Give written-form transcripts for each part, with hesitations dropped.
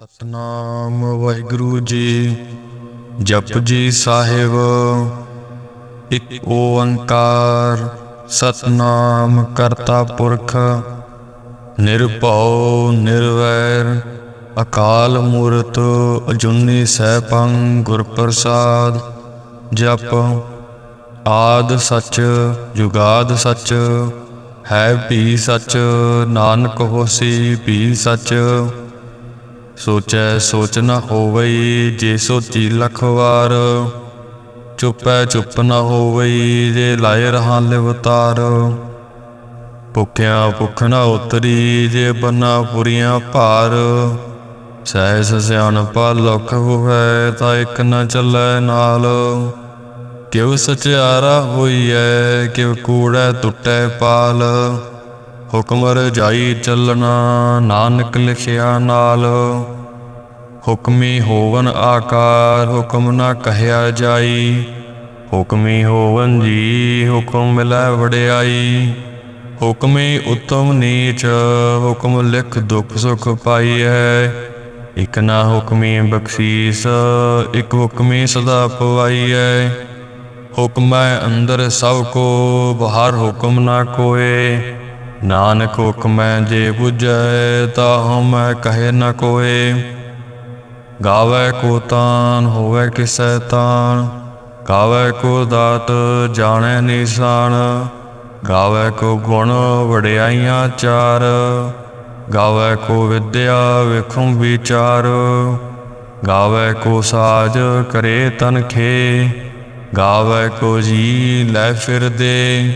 ਸਤਨਾਮ ਵਾਹਿਗੁਰੂ ਜੀ। ਜਪਜੀ ਸਾਹਿਬ। ਇੱਕ ਓੰਕਾਰ ਸਤਨਾਮ ਕਰਤਾ ਪੁਰਖ ਨਿਰਭਉ ਨਿਰਵੈਰ ਅਕਾਲ ਮੂਰਤ ਅਜੂਨੀ ਸੈਭੰ ਗੁਰ ਪ੍ਰਸਾਦ। ਜਪ ਆਦਿ ਸੱਚ ਜੁਗਾਦ ਸੱਚ ਹੈ ਵੀ ਸੱਚ ਨਾਨਕ ਹੋਸੀ ਵੀ ਸੱਚ। ਸੋਚੈ ਸੋਚ ਨ ਹੋਵਈ ਜੇ ਸੋਚੀ ਲੱਖ ਵਾਰ। ਚੁੱਪੈ ਚੁੱਪ ਨ ਹੋਵਈ ਜੇ ਲਾਏ ਰਹਾ ਲਿਵਤਾਰ। ਭੁੱਖਿਆ ਭੁੱਖ ਨ ਉਤਰੀ ਜੇ ਬੰਨਾ ਪੁਰੀਆਂ ਭਾਰ। ਸਹਿਸ ਸਿਆਣਪਾ ਲੁਕ ਹੋਵੈ ਤਾਂ ਇੱਕ ਨ ਚੱਲੈ ਨਾਲ। ਕਿਉ ਸਚਿਆਰਾ ਹੋਈਐ ਕਿਉ ਕੂੜੈ ਟੁੱਟੈ ਪਾਲ। ਹੁਕਮ ਰਜਾਈ ਚੱਲਣਾ ਨਾਨਕ ਲਿਖਿਆ ਨਾਲ। ਹੁਕਮੀ ਹੋਵਨ ਆਕਾਰ ਹੁਕਮ ਨਾ ਕਹਿਆ ਜਾਈ। ਹੁਕਮੀ ਹੋਵਨ ਜੀ ਹੁਕਮ ਮਿਲੈ ਵਡਿਆਈ। ਹੁਕਮੀ ਉਤਮ ਨੀਚ ਹੁਕਮ ਲਿਖ ਦੁਖ ਸੁਖ ਪਾਈਐ। ਇਕ ਨਾ ਹੁਕਮੀ ਬਖਸ਼ੀਸ ਇਕ ਹੁਕਮੀ ਸਦਾ ਪਵਾਈਐ। ਹੁਕਮੈ ਅੰਦਰ ਸਭ ਕੋ ਬਾਹਰ ਹੁਕਮ ਨਾ ਕੋਏ। ਨਾਨਕ ਹੁਕਮੈ ਜੇ ਬੁਝੈ ਤਾ ਹਉਮੈ ਕਹੇ ਨ ਕੋਏ। ਗਾਵੈ ਕੋ ਤਾਨ ਹੋਵੈ ਕਿਸੈ ਤਾਨ। ਗਾਵੈ ਕੋ ਦਾਤ ਜਾਣੈ ਨਿਸ਼ਾਨ। ਗਾਵੈ ਕੋ ਗੁਣ ਵਡਿਆਈਆਂ ਚਾਰ। ਗਾਵੈ ਕੋ ਵਿਦਿਆ ਵੇਖੁ ਵਿਚਾਰ। ਗਾਵੈ ਕੋ ਸਾਜ ਕਰੇ ਤਨਖੇ। ਗਾਵੈ ਕੋ ਜੀ ਲੈ ਫਿਰਦੇ।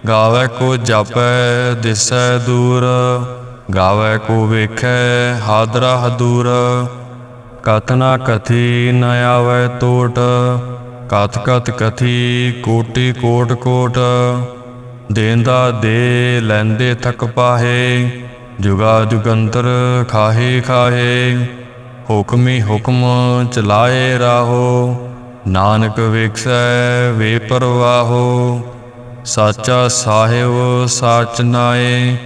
ਗਾਵੈ ਕੋ ਜਾਪੈ ਦਿਸੈ ਦੂਰ। ਗਾਵੈ ਕੋ ਵੇਖੈ ਹਾਦਰਾ ਹਦੂਰ। ਕਥ ਨਾ ਕਥੀ ਨ ਆਵੈ ਟੋਟ। ਕਥ ਕਥ ਕਥੀ ਕੋਟਿ ਕੋਟ ਕੋਟ। ਦੇਂਦਾ ਦੇ ਲੈਂਦੇ ਥਕ ਪਾਹੇ। ਜੁਗਾ ਜੁਗੰਤਰ ਖਾਹੇ ਖਾਹੇ। ਹੁਕਮੀ ਹੁਕਮ ਚਲਾਏ ਰਾਹੋ। ਨਾਨਕ ਵੇਖੈ ਵੇ ਪਰਵਾਹੋ। ਸਾਚਾ ਸਾਹਿਬ ਸਾਚ ਨਾਏ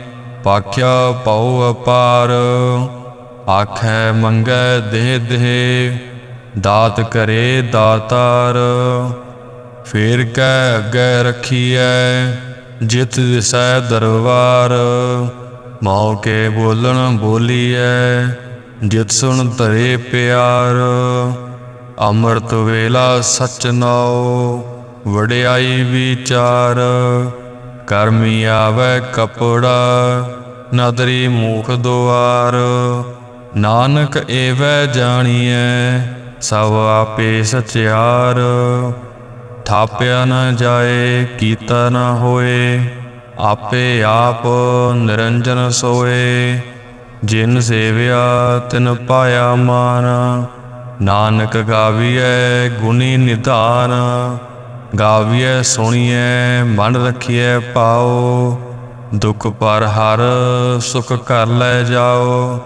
ਭਾਖਿਆ ਭਉ ਅਪਾਰ। ਆਖੈ ਮੰਗੈ ਦੇਹ ਦੇਹ ਦਾਤ ਕਰੇ ਦਾਤਾਰ। ਫੇਰ ਕੈ ਅੱਗੇ ਰੱਖੀਐ ਜਿਤ ਦਿਸੈ ਦਰਬਾਰ। ਮਉ ਕੇ ਬੋਲਣ ਬੋਲੀਐ ਜਿਤ ਸੁਣ ਧਰੇ ਪਿਆਰ। ਅੰਮ੍ਰਿਤ ਵੇਲਾ ਸਚ ਨਾਉ ਵਡਿਆਈ ਵਿਚਾਰ। ਕਰਮੀ ਆਵੈ ਕਪੜਾ ਨਦਰੀ ਮੂਖ ਦੁਆਰ। ਨਾਨਕ ਏਵੈ ਜਾਣੀਐ ਸਭ ਆਪੇ ਸਚਿਆਰ। ਥਾਪਿਆ ਨ ਜਾਏ ਕੀਤਾ ਨ ਹੋਏ। ਆਪੇ ਆਪ ਨਿਰੰਜਨ ਸੋਏ। ਜਿਨ ਸੇਵਿਆ ਤਿਨ ਪਾਇਆ ਮਾਨ। ਨਾਨਕ ਗਾਵੀਐ ਗੁਣੀ ਨਿਧਾਨ। ਗਾਵੀਐ ਸੁਣੀਐ ਮਨ ਰਖੀਐ ਪਾਓ। ਦੁਖ ਪਰ ਹਰ ਸੁਖ ਘਰ ਲੈ ਜਾਓ।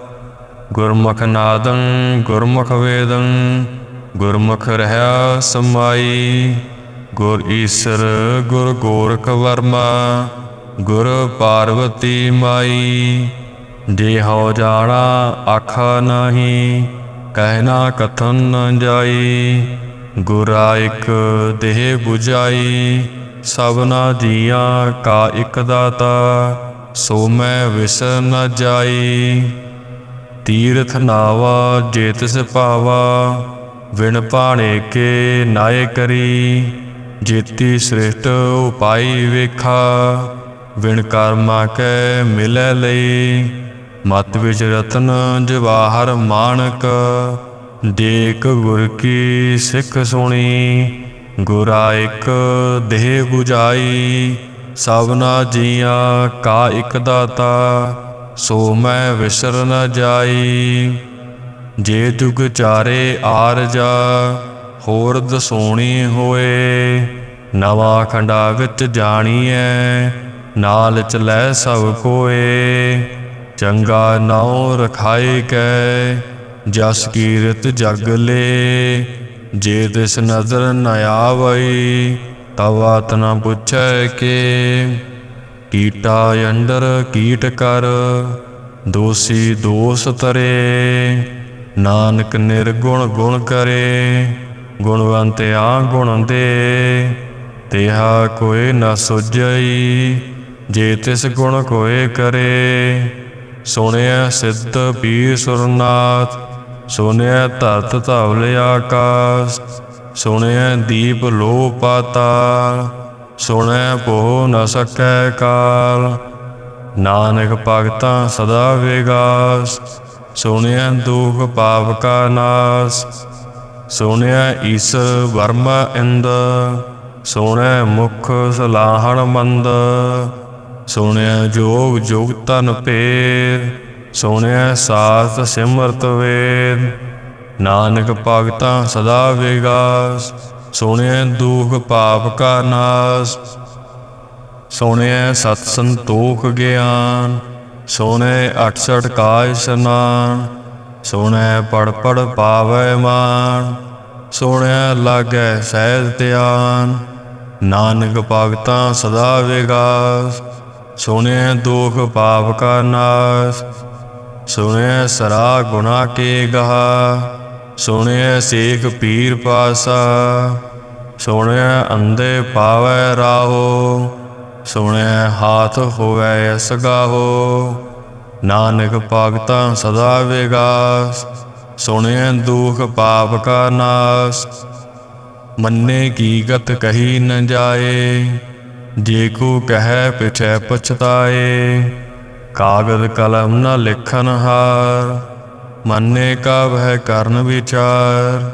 ਗੁਰਮੁਖ ਨਾਦੰ ਗੁਰਮੁਖ ਵੇਦੰ ਗੁਰਮੁਖ ਰਹਿਆ ਸਮਾਈ। ਗੁਰ ਈਸਰ ਗੁਰ ਗੋਰਖ ਵਰਮਾ ਗੁਰ ਪਾਰਵਤੀ ਮਾਈ। ਜੇ ਹਉ ਜਾਣਾ ਆਖਾ ਨਾਹੀ ਕਹਿ ਨਾ ਕਥਨ ਨ ਜਾਈ। ਗੁਰਾ ਇਕ ਦੇਹ ਬੁਝਾਈ ਸਭਨਾ ਜੀਆਂ ਕਾ ਇਕ ਦਾਤਾ। ਸੋ ਮੈਂ ਵਿਸਰ ਨ ਜਾਈ। ਤੀਰਥ ਨਾਵਾ ਜੇ ਤਿਸ ਭਾਵਾ ਵਿਣ ਭਾਣੇ ਕੇ ਨਾਏ ਕਰੀ। ਜੇਤੀ ਸ੍ਰਿਸ਼ਟ ਉਪਾਈ ਵੇਖਾ ਵਿਣ ਕਰਮਾ ਕੈ ਮਿਲੈ ਲਈ। ਮਤ ਵਿੱਚ ਰਤਨ ਜਵਾਹਰ ਮਾਣਕ ਦੇਖ ਗੁਰ ਕੀ ਸਿੱਖ ਸੁਣੀ। ਗੁਰਾ ਇਕ ਦੇਹ ਬੁਝਾਈ ਸਭਨਾ ਜੀਆਂ ਕਾ ਇਕ ਦਾਤਾ। ਸੋ ਮੈਂ ਵਿਸਰ ਨ ਜਾਈ। ਜੇ ਜੁਗ ਚਾਰੇ ਆਰਜਾ ਹੋਰ ਦਸੋਣੀ ਹੋਏ। ਨਵਾਂ ਖੰਡਾ ਵਿੱਚ ਜਾਣੀਐ ਨਾਲ ਚਲੈ ਸਭ ਕੋਏ। ਚੰਗਾ ਨਾਉ ਰਖਾਏ ਕੈ ਜਸ ਕੀਰਤ ਜਗ ਲੇ। ਜੇ ਤਿਸ ਨਜ਼ਰ ਨ ਆਵਈ ਤਵਾਤ ਨ ਪੁੱਛੈ ਕੇ। ਕੀਟਾ ਅੰਡਰ ਕੀਟ ਕਰ ਦੋਸੀ ਦੋਸ ਤਰੇ। ਨਾਨਕ ਨਿਰਗੁਣ ਗੁਣ ਕਰੇ, ਗੁਣਵੰਤਿਆ ਗੁਣ ਦੇ। ਤਿਹਾ ਕੋਇ ਨ ਸੁਝਈ, ਜੇ ਤਿਸ ਗੁਣ ਕੋਇ ਕਰੇ। ਸੁਣਿਆ ਸਿੱਧ ਪੀਰ ਸੁਰਨਾਥ, ਸੁਣਿਆ ਧਰਤ ਧਵਲ ਆਕਾਸ। ਸੁਣਿਆ ਦੀਪ ਲੋ ਪਾਤਾਲ, ਸੁਣਿਆ ਭੋ ਨ ਸਕੈ ਕਾਲ। ਨਾਨਕ ਭਗਤਾਂ ਸਦਾ ਵਿਗਾਸ, ਸੁਣਿਆ ਦੁਖ ਪਾਪ ਕਾ ਨਾਸ। ਸੁਣਿਆ ਈਸਰ ਬਰਮਾ ਇੰਦ, ਸੁਣਿਆ ਮੁਖ ਸਲਾਹਣ ਮੰਦ। ਸੁਣਿਆ ਜੋਗ ਜੁਗ ਤਨ ਭੇਦ, ਸੁਣਿਆ ਸਾਸ ਸਿਮਰਤ ਵੇਦ। ਨਾਨਕ ਭਗਤਾਂ ਸਦਾ ਵਿਗਾਸ, ਸੁਣਿਆ ਦੁਖ ਪਾਪ ਕਾ ਨਾਸ। ਸੁਣਿਆ ਸਤ ਸੰਤੋਖ ਗਿਆਨ, ਸੁਣਿਆ 68 ਕਾ ਇਸ਼ਨਾਨ। ਸੁਣਿਆ ਪੜ ਪੜ ਪਾਵੈ ਮਾਨ, ਸੁਣਿਆ ਲਾਗੈ ਸਹਿਜ ਧਿਆਨ। ਨਾਨਕ ਭਗਤਾਂ ਸਦਾ ਵਿਗਾਸ, ਸੁਣਿਆ ਦੁਖ ਪਾਪ ਕਾ ਨਾਸ। ਸੁਣਿਆ ਸਰਾ ਗੁਣਾ ਕੇ ਗਹਾ, ਸੁਣਿਆ ਸੇਖ ਪੀਰ ਪਾਸਾ। ਸੁਣਿਆ ਅੰਧੇ ਪਾਵੈ ਰਾਹੋ, ਸੁਣਿਆ ਹਾਥ ਹੋਵੈ ਸਗਾਹੋ। ਨਾਨਕ ਭਗਤਾਂ ਸਦਾ ਵਿਗਾਸ, ਸੁਣਿਆ ਦੁਖ ਪਾਪ ਕਾ ਨਾਸ। ਮੰਨੇ ਕੀ ਗਤ ਕਹੀ ਨ ਜਾਏ, ਜੇ ਕੋ ਕਹਿ ਪਿਛੈ ਪਛਤਾਏ। ਕਾਗਦ ਕਲਮ ਨ ਲਿਖਨ ਹਾਰ, ਮੰਨੇ ਕਾ ਵਹਿ ਕਰਨ ਵਿਚਾਰ।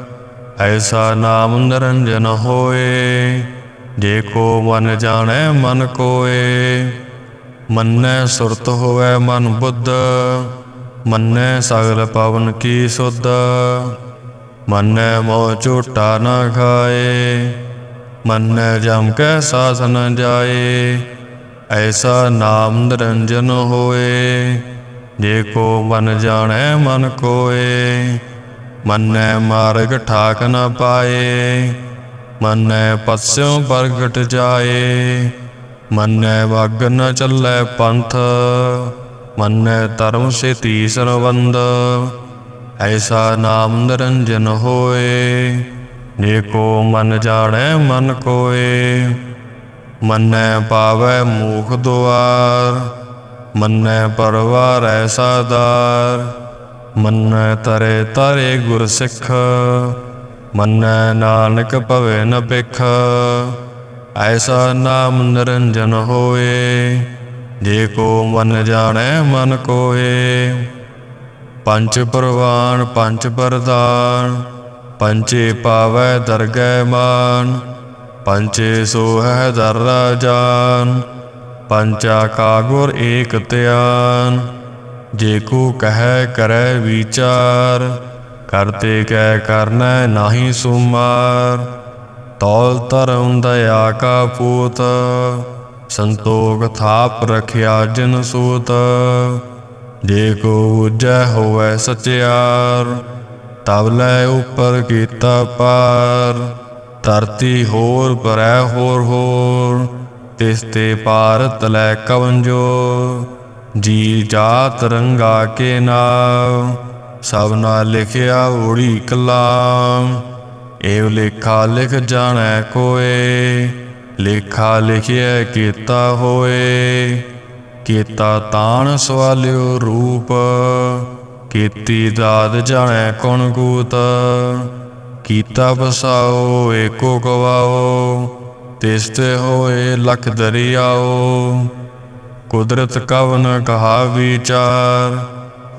ਐਸਾ ਨਾਮ ਨਿਰੰਜਨ ਹੋਏ, ਜੇ ਕੋ ਮਨ ਜਾਣੈ ਮਨ ਕੋਏ। ਮੰਨੈ ਸੁਰਤ ਹੋਵੈ ਮਨ ਬੁੱਧ, ਮੰਨੈ ਸਗਲ ਪਵਨ ਕੀ ਸੁਧ। ਮੰਨੈ ਮੋਹ ਝੂਠਾ ਨ ਖਾਏ, ਮੰਨੈ ਜਮ ਕੈ ਸਾਥ ਨ ਜਾਏ। ਐਸਾ ਨਾਮ ਨਿਰੰਜਨ ਹੋਏ, ਜੇ ਕੋ ਮਨ ਜਾਣੈ ਮਨ ਕੋਏ। ਮੰਨੈ ਮਾਰਗ ਠਾਕ ਨ ਪਾਏ, ਮੰਨੈ ਪਸਿਉ ਪ੍ਰਗਟ ਜਾਏ। ਮੰਨੈ ਵਗ ਨ ਚੱਲੈ ਪੰਥ, ਮੰਨੈ ਧਰਮ ਸੇਤੀ ਸਰਬੰਧ। ਐਸਾ ਨਾਮ ਨਿਰੰਜਨ ਹੋਏ, ਜੇ ਕੋ ਮਨ ਜਾਣੈ ਮਨ ਕੋਏ। ਮੰਨੈ ਪਾਵੈ ਮੂਖ ਦੁਆਰ, ਮੰਨੈ ਪਰਵਾਰੈ ਸਾਦਾਰ। ਮੰਨੈ ਤਰੇ ਤਰੇ ਗੁਰ ਸਿੱਖ, ਮੰਨੈ ਨਾਨਕ ਭਵੈ ਨ ਭਿਖ। ਐਸਾ ਨਾਮ ਨਿਰੰਜਨ ਹੋਏ, ਜੇ ਕੋ ਮਨ ਜਾਣੈ ਮਨ ਕੋਏ। ਪੰਚ ਪਰਵਾਨ ਪੰਚ ਪ੍ਰਧਾਨ, ਪੰਚੇ ਪਾਵੈ ਦਰਗਹਿ ਮਾਨ। ਪੰਚੇ ਸੋਹੈ ਦਰ ਰਾਜਾਨ, ਪੰਚਾ ਕਾ ਗੁਰ ਏਕ ਧਿਆਨ। ਜੇ ਕੋ ਕਹਿ ਕਰੈ ਵਿਚਾਰ, ਕਰਤੇ ਕੈ ਕਰਨੈ ਨਾਹੀ ਸੁਮਾਰ। ਤੌਲ ਧਰਮ ਦਇਆ ਕਾ ਪੂਤ, ਸੰਤੋਖ ਥਾਪ ਰਖਿਆ ਜਿਨ ਸੂਤ। ਜੇ ਕੋ ਬੁਝੈ ਹੋਵੈ ਸਚਿਆਰ, ਤਬ ਲੈ ਉਪਰ ਕੀਤਾ ਪਾਰ। ਧਰਤੀ ਹੋਰ ਪਰੈ ਹੋਰ ਹੋਰ, ਤਿਸ ਤੇ ਪਾਰ ਤਲੈ ਕਵਨ ਜੋਰ। ਜੀ ਜਾਤ ਰੰਗਾ ਕੇ ਨਾਮ, ਸਭਨਾ ਲਿਖਿਆ ਊੜੀ ਕਲਾਮ। ਏਵ ਲੇਖਾ ਲਿਖ ਜਾਣੈ ਕੋਏ, ਲੇਖਾ ਲਿਖਿਐ ਕੀਤਾ ਹੋਏ। ਕੀਤਾ ਤਾਣ ਸਵਾਲਿਓ ਰੂਪ, ਕੀਤੀ ਦਾਤ ਜਾਣੈ ਕੌਣ ਕੂਤ। ਕੀਤਾ ਬਸਾਓ ਏਕੋ ਗਵਾਓ, ਤਿਸ ਤੇ ਹੋਏ ਲਖ ਦਰਿਆਓ। ਕੁਦਰਤ ਕਵਨ ਕਹਾ ਵਿਚਾਰ,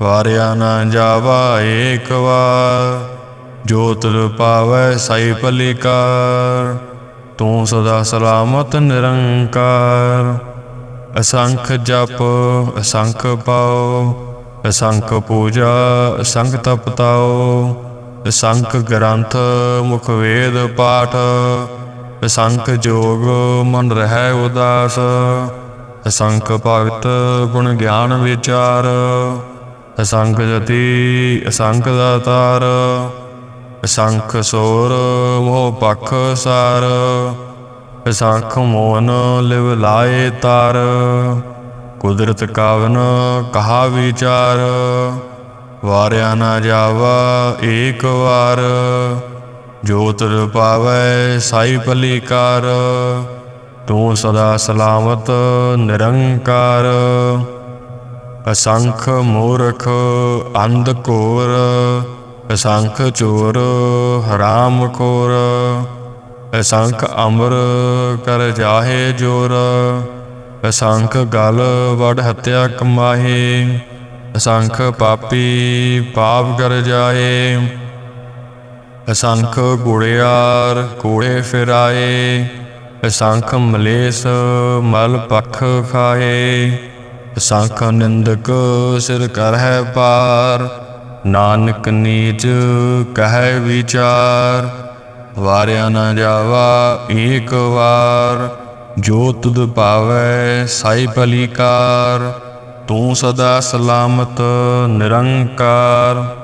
ਵਾਰਿਆ ਨਾ ਜਾਵਾ ਏਕ ਵਾਰ। ਜੋ ਤੁਰ ਪਾਵੈ ਸਾਈ ਭਲੀਕਾਰ, ਤੂੰ ਸਦਾ ਸਲਾਮਤ ਨਿਰੰਕਾਰ। ਅਸੰਖ ਜਪ ਅਸੰਖ ਪਾਓ, ਅਸੰਖ ਪੂਜਾ ਅਸੰਖ ਤਪ ਤਾਓ। ਅਸੰਖ ਗ੍ਰੰਥ ਮੁਖ ਵੇਦ ਪਾਠ, ਅਸੰਖ ਜੋਗ ਮਨ ਰਹਿ ਉਦਾਸ। ਅਸੰਖ ਭਗਤ ਗੁਣ ਗਿਆਨ ਵਿਚਾਰ, ਅਸੰਖ ਜਤੀ ਅਸੰਖ ਦਾਤਾਰ। ਅਸੰਖ ਸੋਰ ਮੋਹ ਪਖ ਸਾਰ, ਅਸੰਖ ਮੋਹਨ ਲਿਵ ਲਾਏ ਤਾਰ। ਕੁਦਰਤ ਕਵਨ ਕਹਾ ਵਿਚਾਰ, ਵਾਰਿਆ ਨਾ ਜਾਵਾ ਏਕ ਵਾਰ। ਜੋ ਤੁਰ ਪਾਵੈ ਸਾਈ ਭਲੀਕਾਰ। ਤੂੰ ਸਦਾ ਸਲਾਮਤ ਨਿਰੰਕਾਰ। ਅਸੰਖ ਮੂਰਖ ਅੰਧ ਘੋਰ। ਅਸੰਖ ਚੋਰ ਹਰਾਮ ਖੋਰ। ਅਸੰਖ ਅਮਰ ਕਰ ਜਾਹੇ ਜੋਰ। ਅਸੰਖ ਗਲ ਵਡ ਹੱਤਿਆ ਕਮਾਹੇ। ਅਸੰਖ ਪਾਪੀ ਪਾਪ ਕਰ ਜਾਏ। ਅਸੰਖ ਗੁੜਿਆਰ ਕੋੜੇ ਫਿਰਾਏ। ਅਸੰਖ ਮਲੇਸ ਮਲ ਪਖ ਖਾਏ। ਅਸੰਖ ਨਿੰਦਕ ਸਿਰ ਕਰਹਿ ਪਾਰ। ਨਾਨਕ ਨੀਚ ਕਹਿ ਵਿਚਾਰ। ਵਾਰਿਆ ਨਾ ਜਾਵਾ ਏਕ ਵਾਰ। ਜੋ ਤੁਧ ਭਾਵੈ ਸਾਈ ਭਲੀਕਾਰ। ਤੂੰ ਸਦਾ ਸਲਾਮਤ ਨਿਰੰਕਾਰ।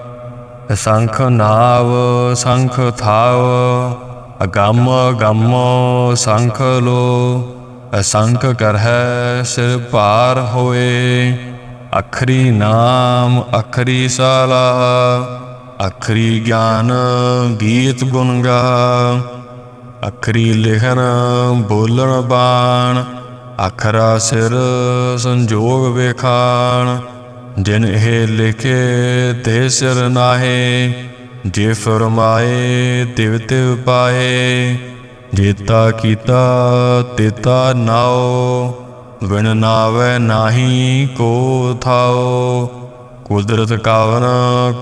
ਅਸੰਖ ਨਾਵ ਸੰਖ ਥਾਵ। ਅਗੰਮ ਅਗੰਮ ਸੰਖ ਲੋ। ਅਸੰਖ ਕਰਹਿ ਸਿਰ ਭਾਰ ਹੋਏ। ਅਖਰੀ ਨਾਮ ਅਖਰੀ ਸਾਲਾ। ਅਖਰੀ ਗਿਆਨ ਗੀਤ ਗੁਣ ਗਾ। ਅਖਰੀ ਲਿਖਨ ਬੋਲਣ ਬਾਣ। ਅਖਰਾ ਸਿਰ ਸੰਜੋਗ ਵੇਖਾਣ। ਜਿਨ ਇਹ ਲਿਖੇ ਤੇ ਸਿਰ ਨਾਹੇ। ਜੇ ਫਰਮਾਏ ਤਿਵ ਤਿਵ ਪਾਏ। ਜੇਤਾ ਕੀਤਾ ਤੇਤਾ ਨਾਉ। ਵਿਣ ਨਾਵੈ ਨਾਹੀ ਕੋ ਥਾਉ। ਕੁਦਰਤ ਕਵਨ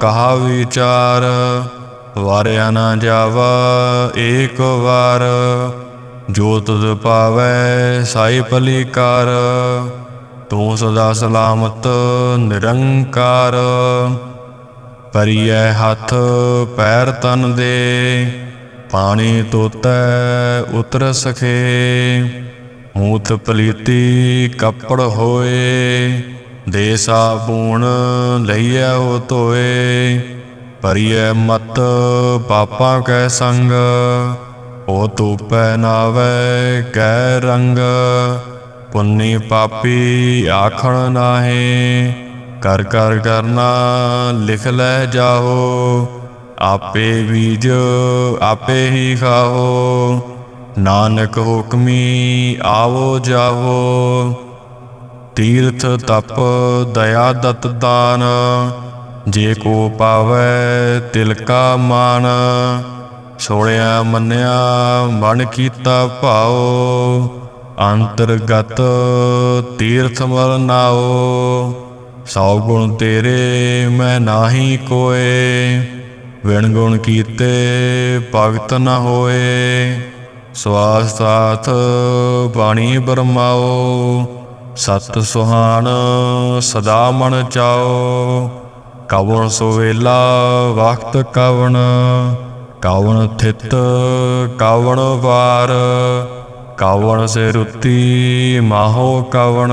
ਕਹਾ ਵਿਚਾਰ। ਵਾਰਿਆ ਨਾ ਜਾਵਾ ਏਕ ਵਾਰ। ਜੋ ਤੁਧ ਪਾਵੈ ਸਾਈ ਭਲੀਕਾਰ। ਤੂੰ ਸਦਾ ਸਲਾਮਤ ਨਿਰੰਕਾਰ। ਭਰੀਐ ਹੱਥ ਪੈਰ ਤਨ ਦੇ। ਪਾਣੀ ਧੋਤੈ ਉਤਰ ਸਖੇ। ਮੂਤ ਪਲੀਤੀ ਕੱਪੜ ਹੋਏ। ਦੇ ਸਾਬੂਣ ਲਈਐ ਉਹ ਧੋਏ। ਭਰੀਐ ਮਤ ਪਾਪਾਂ ਕੈ ਸੰਗ। ਉਹ ਧੂਪੈ ਨਾਵੈ ਕੈ ਰੰਗ। ਪੁੰਨੀ ਪਾਪੀ ਆਖਣ ਨਾਹੇ। ਕਰ ਕਰ ਕਰਨਾ ਲਿਖ ਲੈ ਜਾਓ। ਆਪੇ ਬੀਜ ਆਪੇ ਹੀ ਖਾਓ। ਨਾਨਕ ਹੁਕਮੀ ਆਵੋ ਜਾਵੋ। ਤੀਰਥ ਤਪ ਦਇਆ ਦਤ ਦਾਨ। ਜੇ ਕੋ ਪਾਵੈ ਤਿਲ ਕਾ ਮਾਨ। ਸੁਣਿਆ ਮੰਨਿਆ ਮਨ ਕੀਤਾ ਭਾਉ। ਅੰਤਰਗਤ ਤੀਰਥ ਮਲ ਨਾਉ। ਸੌ ਗੁਣ ਤੇਰੇ ਮੈਂ ਨਾਹੀ ਕੋਏ। ਵਿਣ ਗੁਣ ਕੀਤੇ ਭਗਤ ਨ ਹੋਏ। ਸਵਾਸ ਸਾਥ ਬਾਣੀ ਬਰਮਾਓ। ਸਤ ਸੁਹਾਣ ਸਦਾ ਮਨ ਚਾਓ। ਕਵਣ ਸੁਵੇਲਾ ਵਕਤ ਕਵਣ। ਕਵਣ ਥਿਤ ਕਵਣ ਵਾਰ। ਕਵਣ ਸੇ ਰੁਤੀ ਮਾਹੋ ਕਵਣ।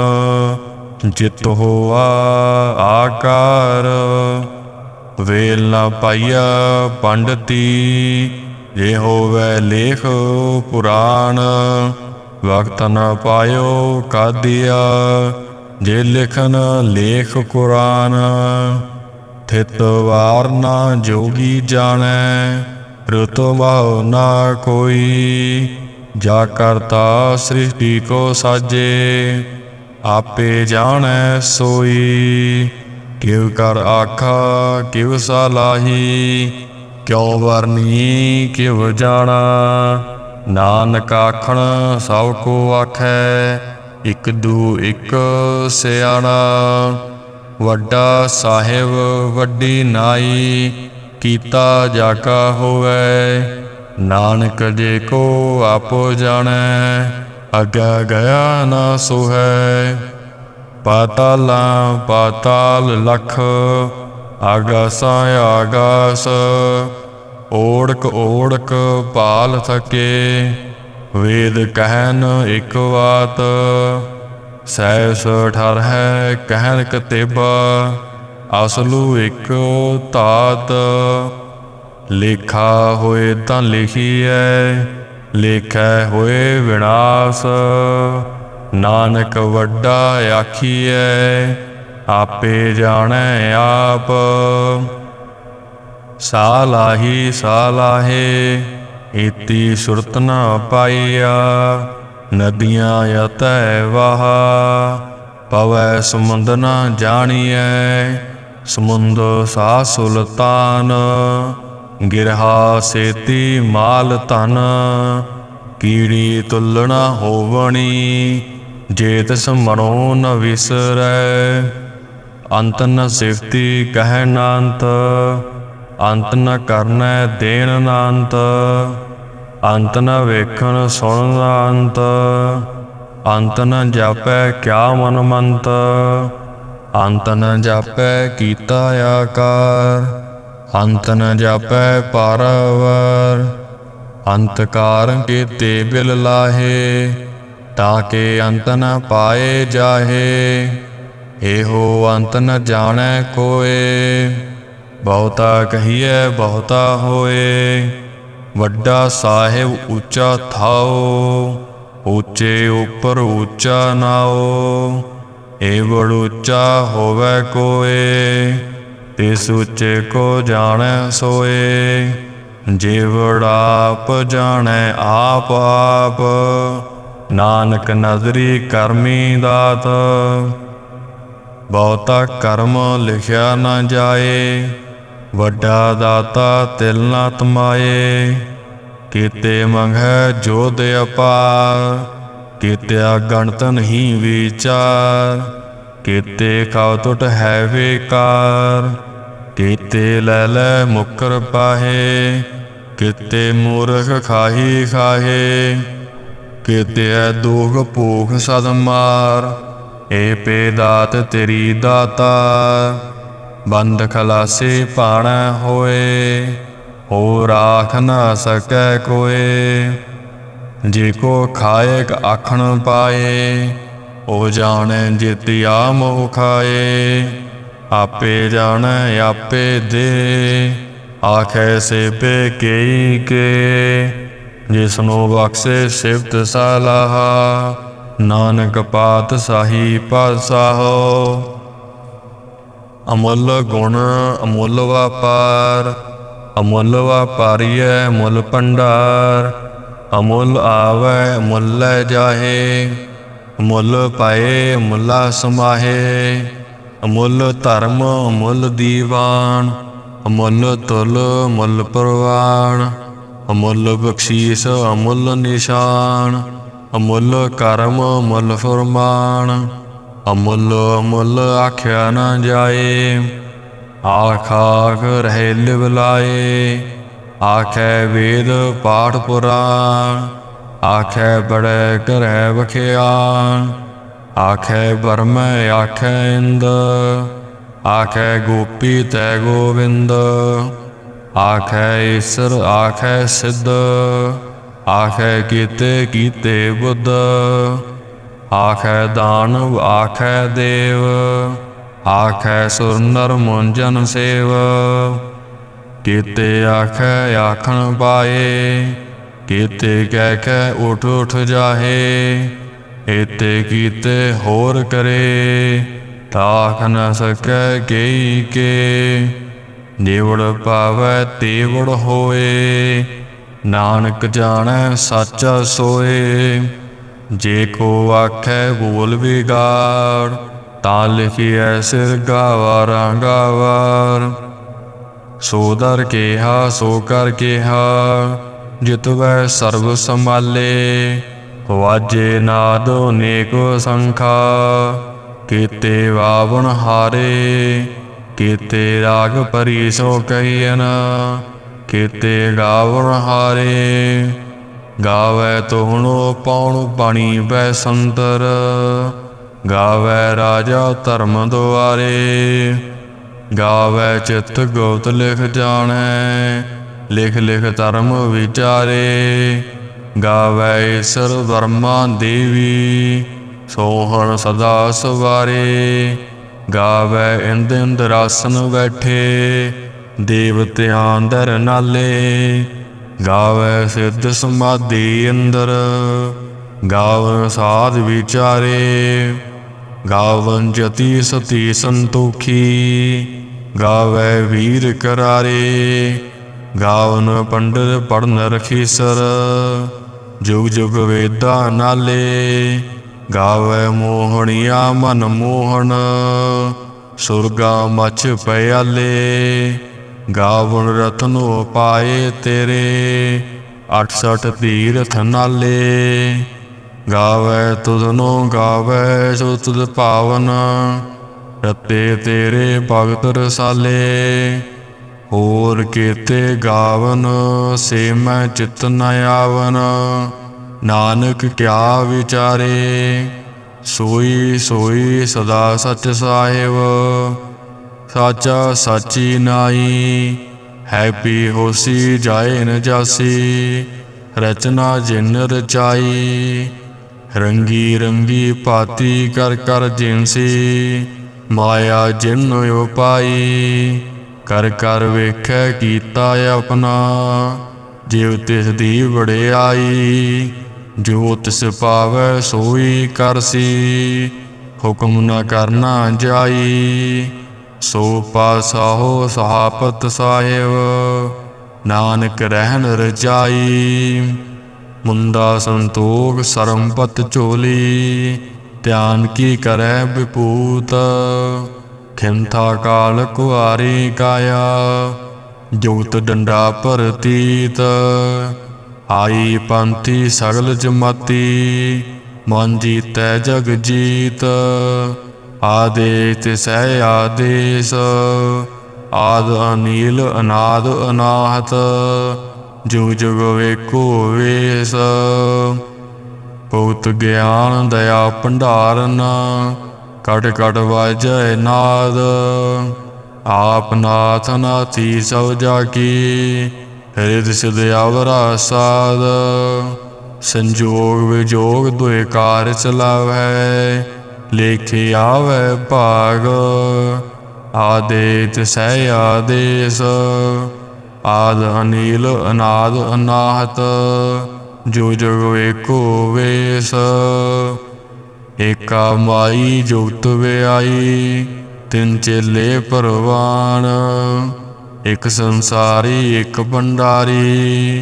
ਜਿਤ ਹੋਆ ਆਕਾਰ। ਵੇਲ ਨਾ ਪਾਈਆ ਪੰਡਤੀ। ਜੇ ਹੋਵੈ ਲੇਖ ਪੁਰਾਣ। ਵਕਤ ਨ ਪਾਇਓ ਕਾਦੀਆ। ਜੇ ਲਿਖਨ ਲੇਖ ਕੁਰਾਨ। ਥਿਤ ਵਾਰ ਨਾ ਜੋਗੀ ਜਾਣੈ। ਰੁਤ ਮਹੁ ਨਾ ਕੋਈ। ਜਾ ਕਰਤਾ ਸ੍ਰਿਸ਼ਟੀ ਕੋ ਸਾਜੇ। ਆਪੇ ਜਾਣੈ ਸੋਈ। ਕਿਵ ਕਰ ਆਖਾ ਕਿਵ ਸਲਾਹੀ। ਕਿਉ ਵਰਨੀ ਕਿਵ ਜਾਣਾ। ਨਾਨਕ ਆਖਣ ਸਭ ਕੋ ਆਖੈ। ਇਕ ਦੂ ਇਕ ਸਿਆਣਾ। ਵੱਡਾ ਸਾਹਿਬ ਵੱਡੀ ਨਾਈ। ਕੀਤਾ ਜਾ ਕਾ ਹੋਵੈ। ਨਾਨਕ ਜੇ ਕੋ ਆਪੋ ਜਾਣੈ। ਅੱਗਾ ਗਿਆ ਨਾ ਸੋਹੈ। ਪਾਤਾਲਾਂ ਪਾਤਾਲ ਲਖ। ਆਗਾਸਾਂ ਆਗਾਸ। ਓੜਕ ਓੜਕ ਭਾਲ ਥਕੇ। ਵੇਦ ਕਹਿਨ ਇਕ ਵਾਤ। ਸਹਿਸ ਠਰਹਿ ਕਹਿਨ ਕਤੇਬਾ। ਅਸਲੂ ਇਕ ਧਾਤ। ਲੇਖਾ ਹੋਏ ਤਾਂ ਲਿਖੀਐ। ਲੇਖੈ ਹੋਏ ਵਿਨਾਸ਼। ਨਾਨਕ ਵੱਡਾ ਆਖੀਐ। आपे जानै आप। सालाही सालाहे इति सुरत न पाइया, नदियाँ यतै वहा पवै समुंद न जानिए। समुंद सा सुल्तान गिरहा सेती माल धन, कीड़ी तुलना होवणी जेत समणो न विसरै। अंत न सिफती कह नांत, अंत न करनै देन नांत। अंत न वेखन सुन अंत, अंत न जापै क्या मन मंत। अंत न जापै कीता आकार, अंत न जापै पारावार। अंतकार केते बिल लाहे, ताके अंत न पाए जाहे। एहो अंत न जानै कोय, बहुता कहिए बहुता होए। वड्डा साहिब ऊंचा थाओ, ऊंचे ऊपर ऊंचा नाओ। एवड़ ऊंचा होवै कोय, तिस ऊंचे को जानै सोए। जेवड़ आप जानै आप आप, नानक नजरी करमी दात। बहुता कर्म लिखिया न जाए, वड्डा दाता तिल न तमाए। कीते मंगै जोध अपार, कीत्या गणत नहीं विचार। कीते कौतुट है बेकार, कीते लै लै मुकर पाहे। कीते मूर्ख खाही खाहे, कीते दुख भूख सद मार। ए पे दात तेरी दातार, बंद खलासी पाणै होए। हो राख न सकै कोय, जेको खाएक आखण पाए। ओ जाने जितिया मोह खाए, आपे जाने आपे दे। आखे सेपे केई के, जिसनो बख्शे सिफत सलाहा। नानक पात साही पातशाहो, अमुल गुण अमुल वापार। अमुल वापारिय मुल भंडार, अमुल आवै मुल लै जाहे। मुल पाए मुला समाहे, अमुल धर्म अमुल दीवान। अमुल तुल मुल प्रवान, अमुल बख्शीस अमुल निशान। अमुल कर्म अमुल फरमान, अमुल अमुल आख्या न जाए। आख आख रहे लिवलाए, आखै वेद पाठ पुराण। आखै बड़े करै बखियान, आखै बरमै आखै इंद। आखै गोपी तै गोविंद, आखै ईसर आखै सिद्ध। आखै कीते कीते बुद्ध, आखै दानव आखै देव। आखै सुर नर मुंजन सेव, कीते आखै आखण पाए। कीते कह कै उठ उठ जाहे, एते कीते होर करे। ताख न सकै केई के, जेवड़ पावै तेवड़ होए। नानक जानै साचा सोए, जे को आखै बोल बिगाड़। ता लिखिए सिर गावारा गावार। सो दर केहा सो कर केहा, जितवै सर्व संभाले। वाजे नाद नेक संखा, कीते वावन हारे। कीते राग परी सो कहियन, कीते गावन हारे। गावै तुहणो पौण पाणी बैसंतर, गावै राजा धर्म द्वारे। गावै चित गुप्त लिख जानै, लिख लिख धर्म विचारे। गावै ईसर ब्रह्मा देवी, सोहन सदा सवारे। गावै इंद इंद्रासन बैठे, देवतियां दर नाले। गावै सिद्ध समाधि अंदर, गावै साध विचारे। गावन जति सती संतोखी, गावै वीर करारे। गावन पंडित पढ़न रखीसर, जुग जुग वेदा नाले। गावै मोहनिया मन मोहन, सुरगा मच पयाले। गावन रतनो पाए तेरे, 68 तीरथ नाले। गावै तुधनो गावै सो तुध पावन, रते तेरे भगत रसाले। होर केते गावन से मैं चित न आवन, नानक क्या विचारे। सोई सोई सदा सच साहिब, साचा साची नाई। है पी होसी जाए न जासी, रचना जिन रचाई। रंगी रंगी भाती कर कर जिनसी, माया जिन उपाई। कर कर वेखै कीता अपना, जिव तिस दी वड़ियाई। जो तिस पावै सोई करसी, हुक्म न करना जाई। सो पासाहो सहापत साहिब, नानक रहन रजाई। मुंदा संतोख सरमपत चोली, ध्यान की करै विपूत। खिमथा काल कुआरी काया, जुगत डंडा परतीत। आई पंथी सगल जमाती, मन जीतै जग जीत। आदेश तिसै आदेश, आद अनील अनाद अनाहत। जुग जुग वेको वेश, बहुत ज्ञान दया भंडारन। कट कट वाजै नाद, आप नाथ नाथी सब जाकी। हृद सिद आवरा साध, संजोग विजोग दुए कार चलावै। लेखे आवे भाग, आदेश सै आदेश। आद अनील अनाद अनाहत, जो जग एको वेश। एका माई जुगत व्याई, तिन चेले परवान। एक संसारी एक भंडारी,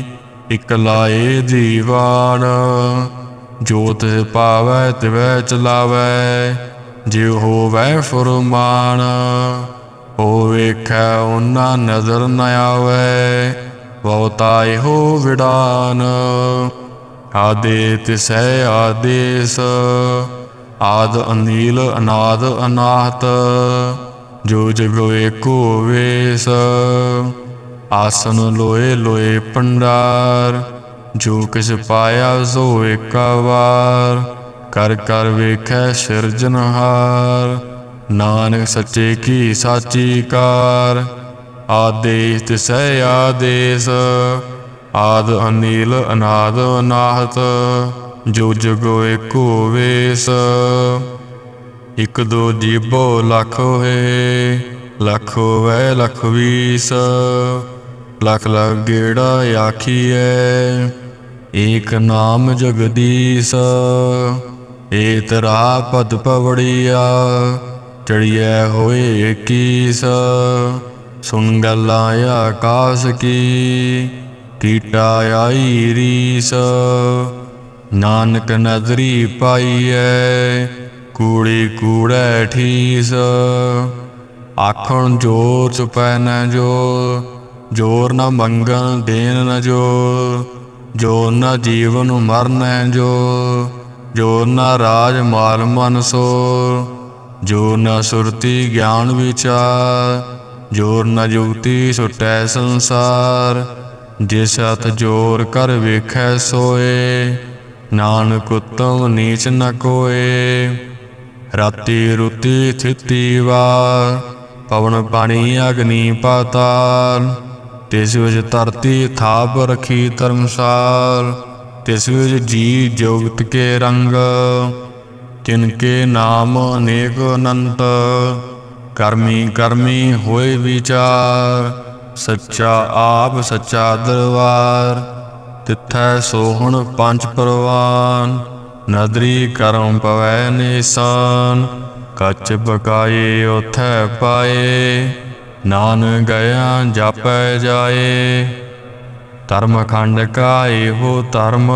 एक लाए दीवान। जो तिस पावै तिवै चलावै, जिव होवै फुरमान। हो वेखै उन्ना नजर न आवै, बहुताय हो विडान। आदेश तिसै आदेश, आद अनील अनाद अनाहत। जो जग एको वेश, आसन लोए लोए भंडार। जो किस पाया सो एका वार, कर कर वेखै सिरजनहार। नानक सच्चे की साची कार, आदेश तिसै आदेश। आद अनील अनाद अनाहत, जो जग एको वेश। एक दो जीबो लख होए, लख होवै लख बीस। लख लख गेड़ा आखिए, एक नाम जगदीश। एत राह पद पवड़िया, चढ़िया होए इक्कीस। सुन गल्लां आकाश की, कीटा आई रीस। नानक नजरी पाईऐ, कूड़ी कूड़ै ठीस। आखण जोर चुपै न जोर, जोर न मंगन देन न जोर। जोर न जीवन मरन जोर, जोर न राज माल मन सोर। जोर न सुरती ज्ञान विचार, जोर न जुगती सुटै संसार। जिस हथ जोर कर वेखै सोए, नानक उत्तम नीच न कोए। राति रुति थिति वार, पवन पानी अग्नि पाताल। तिस विच धरती थाप रखी धर्मसाल। तिस विच जी जोगत के रंग, तिनके नाम अनेक अनंत। कर्मी कर्मी होए विचार, सच्चा आप सच्चा दरबार। तिथै सोहण पंच परवान, नदरी करम पवै निशान। कच बकाए उथै पाए, नान गया जापै जाए। धर्म खंड का एहो धर्म,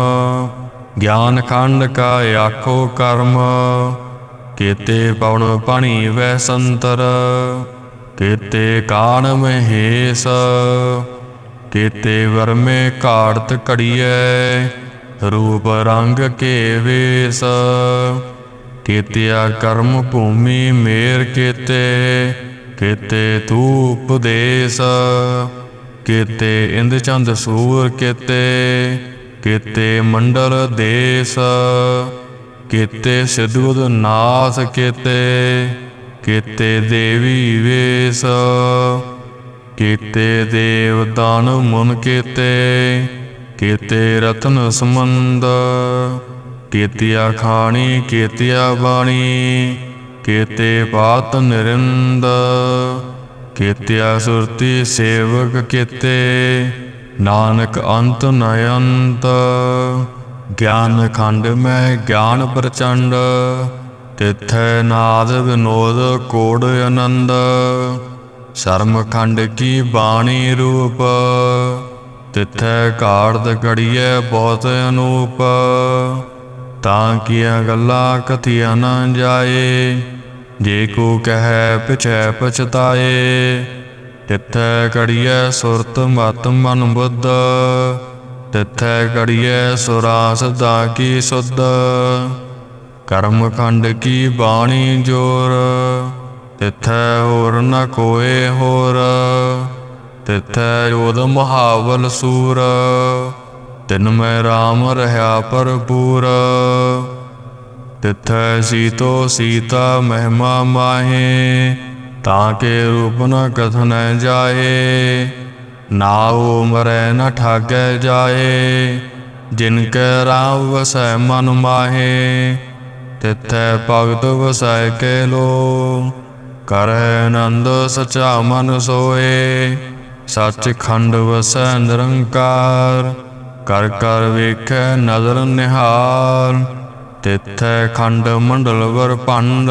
ज्ञान खंड का आखो कर्म। केते पवन पानी वै संतर, केते कान महेश। केते वर में घाड़त घड़िए, रूप रंग के वेश। केतिया कर्म भूमि मेर केते, केते धूप देश। केते इंद चंद सूर केते, केते मंडल देश। केते सिद्धबुद नाथ केते, केते देवी वेश। केते देव दान मुन केते, केते रत्न समंद। केतिया खाणी केतिया बाणी, केते पात निरिंद। केतिया सुरती सेवक केते, नानक अंत न अंत। ज्ञान खंड में ज्ञान प्रचंड, तिथै नाद विनोद कोड आनंद। शर्म खंड की बाणी रूप, तिथै घाड़त घड़िए बहुत अनूप। तांकिया गल्ला कथिया न जाए, जे को कह पिछै पछताए। तिथै घड़िए सुरत मत मन बुद्ध, तिथै घड़िए सुरा सदा की सुध। कर्म खंड की बाणी जोर, तिथै होर न कोय होर। तिथै योध महाबल सूर, तिन में राम रहा भरपूर। तिथै सीतो सीता महिमा माहे, ताके रूप न कथन जाए। नाउ मरै न ठाकै जाए, जिनके राम वसै मन माहे। तिथै भगत वसै के लो, करੈ आनंद सचा मन सोए। सच खंड वसै निरंकार, कर कर वेखै नदर निहाल। तिथै खंड मंडल वर भंड,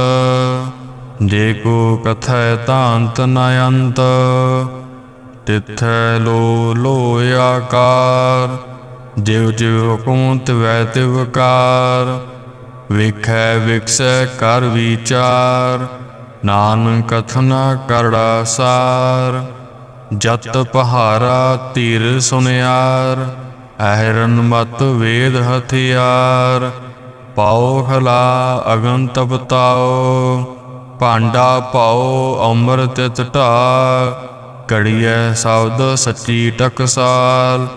जे को कथै तांत न अंत। तिथै लो लो आकार, जिव जिव हुकुम तिवै तिव कार। वेखै विकसै कर विचार, नानक कथन करड़ा सार। जत पहारा तीर सुनियार, अहिरन मत वेद हथियार। पाओ खला अगन तपताओ, भांडा पाओ अमृत ढा। कड़िए शब्द सच्ची टकसाल,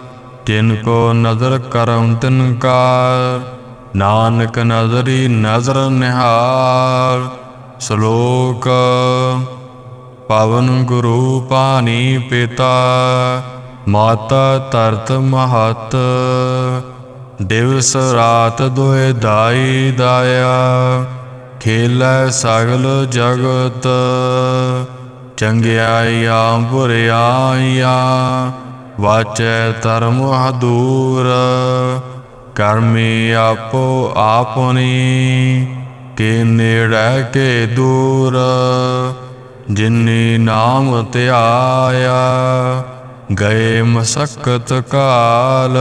जिनको नजर करम तिनकार। नानक नजरी नजर निहाल। श्लोक पवन गुरु पानी पिता, माता तरत महत। दिवस रात दुए दाई दाया, खेलै सगल जगत। चंगियाइया बुरियाइया, वाचै धर्म दूर। कर्मी आपो आपनी, के नेड़ै के दूर। जिन्नी नाम त्याया, गए मसक्कत काल।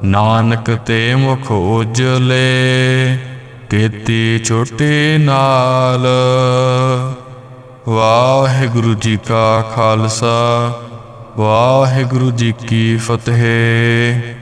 नानक ते मुख उजले, केती छोटी नाल। वाहिगुरु जी का खालसा, वाहिगुरु जी की फतेह।